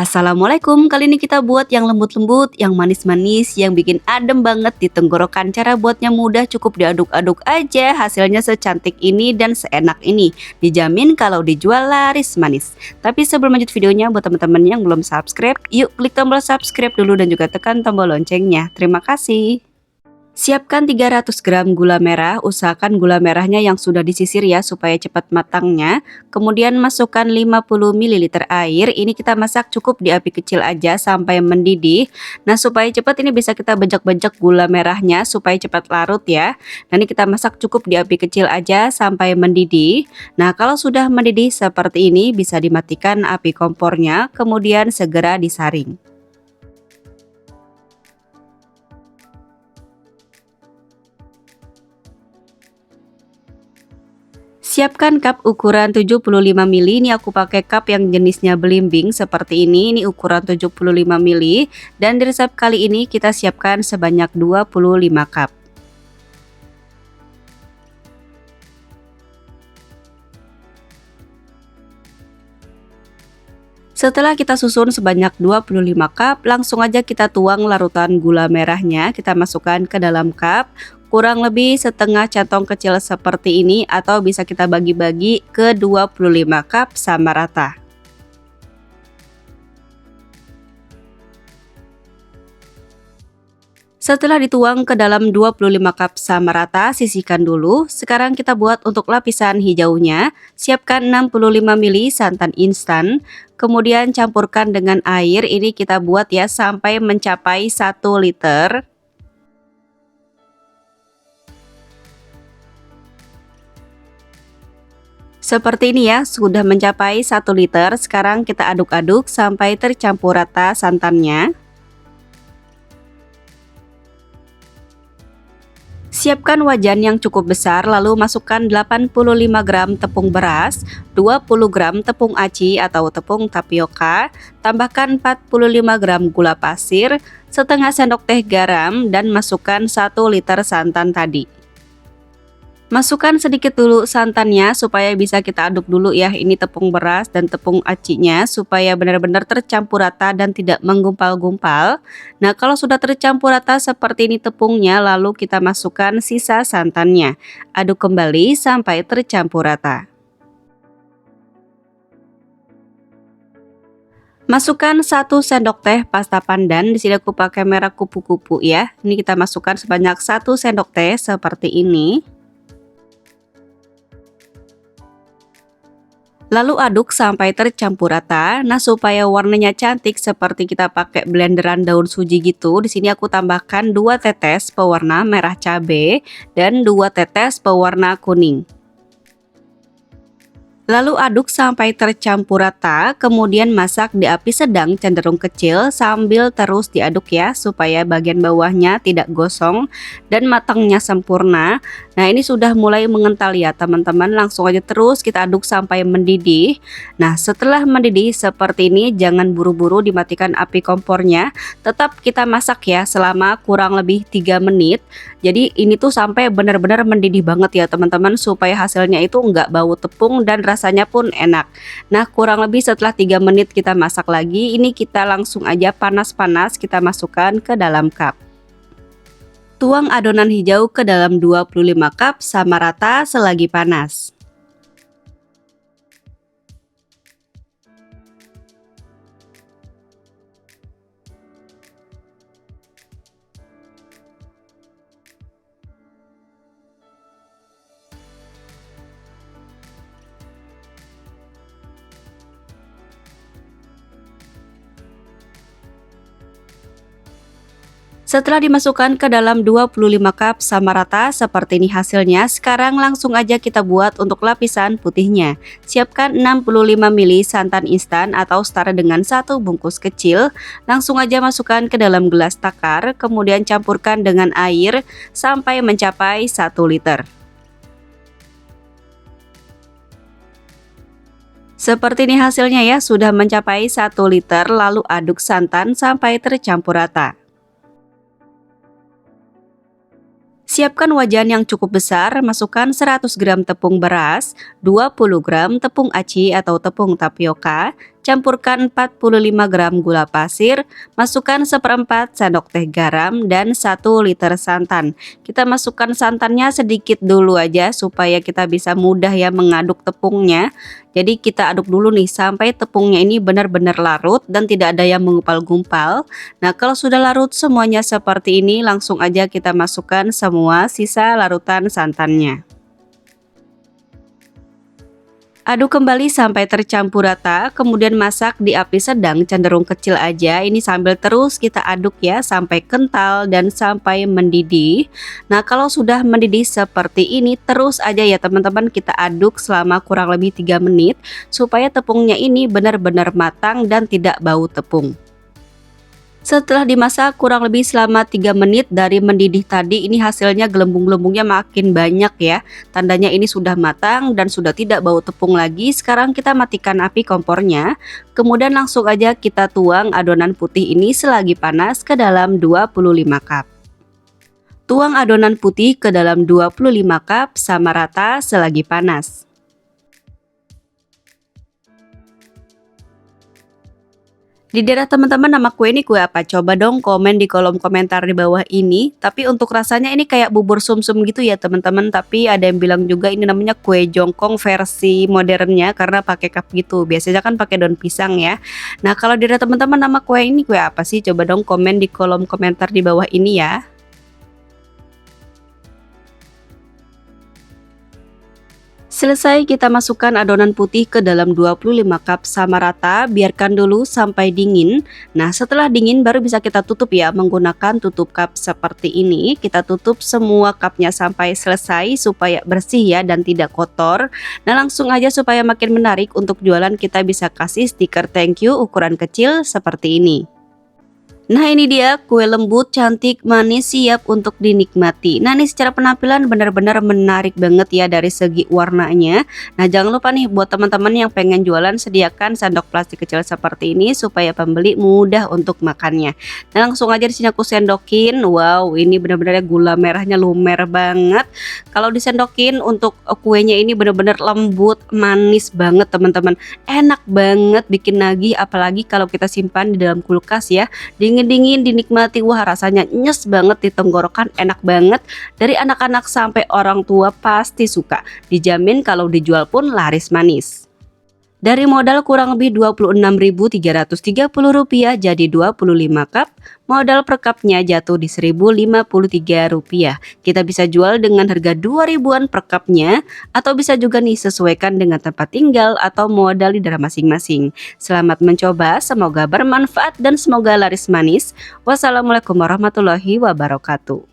Assalamualaikum, kali ini kita buat yang lembut-lembut, yang manis-manis, yang bikin adem banget di tenggorokan. Cara buatnya mudah, cukup diaduk-aduk aja, hasilnya secantik ini dan seenak ini. Dijamin kalau dijual laris manis. Tapi sebelum lanjut videonya, buat teman-teman yang belum subscribe, yuk klik tombol subscribe dulu dan juga tekan tombol loncengnya. Terima kasih. Siapkan 300 gram gula merah, usahakan gula merahnya yang sudah disisir ya supaya cepat matangnya. Kemudian masukkan 50 ml air, ini kita masak cukup di api kecil aja sampai mendidih. Nah supaya cepat ini bisa kita bejek-bejek gula merahnya supaya cepat larut ya. Nah ini kita masak cukup di api kecil aja sampai mendidih. Nah kalau sudah mendidih seperti ini bisa dimatikan api kompornya, kemudian segera disaring. Siapkan cup ukuran 75 ml, ini aku pakai cup yang jenisnya belimbing seperti ini ukuran 75 ml, dan di resep kali ini kita siapkan sebanyak 25 cup. Setelah kita susun sebanyak 25 cup, langsung aja kita tuang larutan gula merahnya, kita masukkan ke dalam cup. Kurang lebih setengah cantong kecil seperti ini atau bisa kita bagi-bagi ke 25 cup sama rata. Setelah dituang ke dalam 25 cup sama rata, sisihkan dulu. Sekarang kita buat untuk lapisan hijaunya. Siapkan 65 ml santan instan. Kemudian campurkan dengan air, ini kita buat ya sampai mencapai 1 liter. Seperti ini ya, sudah mencapai 1 liter. Sekarang kita aduk-aduk sampai tercampur rata santannya. Siapkan wajan yang cukup besar, lalu masukkan 85 gram tepung beras, 20 gram tepung aci atau tepung tapioka, tambahkan 45 gram gula pasir, setengah sendok teh garam, dan masukkan 1 liter santan tadi. Masukkan sedikit dulu santannya supaya bisa kita aduk dulu ya, ini tepung beras dan tepung acinya supaya benar-benar tercampur rata dan tidak menggumpal-gumpal. Nah kalau sudah tercampur rata seperti ini tepungnya, lalu kita masukkan sisa santannya. Aduk kembali sampai tercampur rata. Masukkan 1 sendok teh pasta pandan, di sini aku pakai merek kupu-kupu ya. Ini kita masukkan sebanyak 1 sendok teh seperti ini. Lalu aduk sampai tercampur rata. Nah, supaya warnanya cantik seperti kita pakai blenderan daun suji gitu, di sini aku tambahkan 2 tetes pewarna merah cabai dan 2 tetes pewarna kuning. Lalu aduk sampai tercampur rata, kemudian masak di api sedang cenderung kecil sambil terus diaduk ya supaya bagian bawahnya tidak gosong dan matangnya sempurna. Nah ini sudah mulai mengental ya teman-teman, langsung aja terus kita aduk sampai mendidih. Nah setelah mendidih seperti ini jangan buru-buru dimatikan api kompornya, tetap kita masak ya selama kurang lebih 3 menit. Jadi ini tuh sampai benar-benar mendidih banget ya teman-teman supaya hasilnya itu enggak bau tepung dan rasanya pun enak. Nah kurang lebih setelah 3 menit kita masak lagi, ini kita langsung aja panas-panas kita masukkan ke dalam cup. Tuang adonan hijau ke dalam 25 cup sama rata selagi panas. Setelah dimasukkan ke dalam 25 cup sama rata seperti ini hasilnya, sekarang langsung aja kita buat untuk lapisan putihnya. Siapkan 65 ml santan instan atau setara dengan 1 bungkus kecil. Langsung aja masukkan ke dalam gelas takar, kemudian campurkan dengan air sampai mencapai 1 liter. Seperti ini hasilnya ya, sudah mencapai 1 liter, lalu aduk santan sampai tercampur rata. Siapkan wajan yang cukup besar, masukkan 100 gram tepung beras, 20 gram tepung aci atau tepung tapioka, campurkan 45 gram gula pasir, masukkan seperempat sendok teh garam dan 1 liter santan. Kita masukkan santannya sedikit dulu aja supaya kita bisa mudah ya mengaduk tepungnya. Jadi kita aduk dulu nih sampai tepungnya ini benar-benar larut dan tidak ada yang menggumpal-gumpal. Nah, kalau sudah larut semuanya seperti ini, langsung aja kita masukkan semua sisa larutan santannya. Aduk kembali sampai tercampur rata, kemudian masak di api sedang cenderung kecil aja. Ini sambil terus kita aduk ya sampai kental dan sampai mendidih. Nah, kalau sudah mendidih seperti ini, terus aja ya teman-teman kita aduk selama kurang lebih 3 menit supaya tepungnya ini benar-benar matang dan tidak bau tepung. Setelah dimasak kurang lebih selama 3 menit dari mendidih tadi, ini hasilnya gelembung-gelembungnya makin banyak ya. Tandanya ini sudah matang dan sudah tidak bau tepung lagi. Sekarang kita matikan api kompornya. Kemudian langsung aja kita tuang adonan putih ini selagi panas ke dalam 25 cup. Tuang adonan putih ke dalam 25 cup sama rata selagi panas. Di daerah teman-teman nama kue ini kue apa? Coba dong komen di kolom komentar di bawah ini. Tapi untuk rasanya ini kayak bubur sumsum gitu ya teman-teman. Tapi ada yang bilang juga ini namanya kue jongkong versi modernnya karena pakai cup gitu. Biasanya kan pakai daun pisang ya. Nah, kalau di daerah teman-teman nama kue ini kue apa sih? Coba dong komen di kolom komentar di bawah ini ya. Selesai kita masukkan adonan putih ke dalam 25 cup sama rata, biarkan dulu sampai dingin. Nah, setelah dingin baru bisa kita tutup ya menggunakan tutup cup seperti ini. Kita tutup semua cupnya sampai selesai supaya bersih ya dan tidak kotor. Nah, langsung aja supaya makin menarik untuk jualan kita bisa kasih stiker thank you ukuran kecil seperti ini. Nah, ini dia kue lembut, cantik, manis, siap untuk dinikmati. Nah, ini secara penampilan benar-benar menarik banget ya dari segi warnanya. Nah, jangan lupa nih buat teman-teman yang pengen jualan, sediakan sendok plastik kecil seperti ini supaya pembeli mudah untuk makannya. Nah, langsung aja di sini aku sendokin. Wow, ini benar-benar gula merahnya lumer banget. Kalau disendokin untuk kuenya ini benar-benar lembut, manis banget teman-teman. Enak banget bikin nagih, apalagi kalau kita simpan di dalam kulkas ya. Dingin dinikmati, wah rasanya nyes banget di tenggorokan, enak banget. Dari anak-anak sampai orang tua pasti suka. Dijamin kalau dijual pun laris manis. Dari modal kurang lebih Rp26.330 jadi 25 cup, modal per cupnya jatuh di Rp1.053. Kita bisa jual dengan harga 2 ribuan per cupnya, atau bisa juga nih sesuaikan dengan tempat tinggal atau modal di daerah masing-masing. Selamat mencoba, semoga bermanfaat dan semoga laris manis. Wassalamualaikum warahmatullahi wabarakatuh.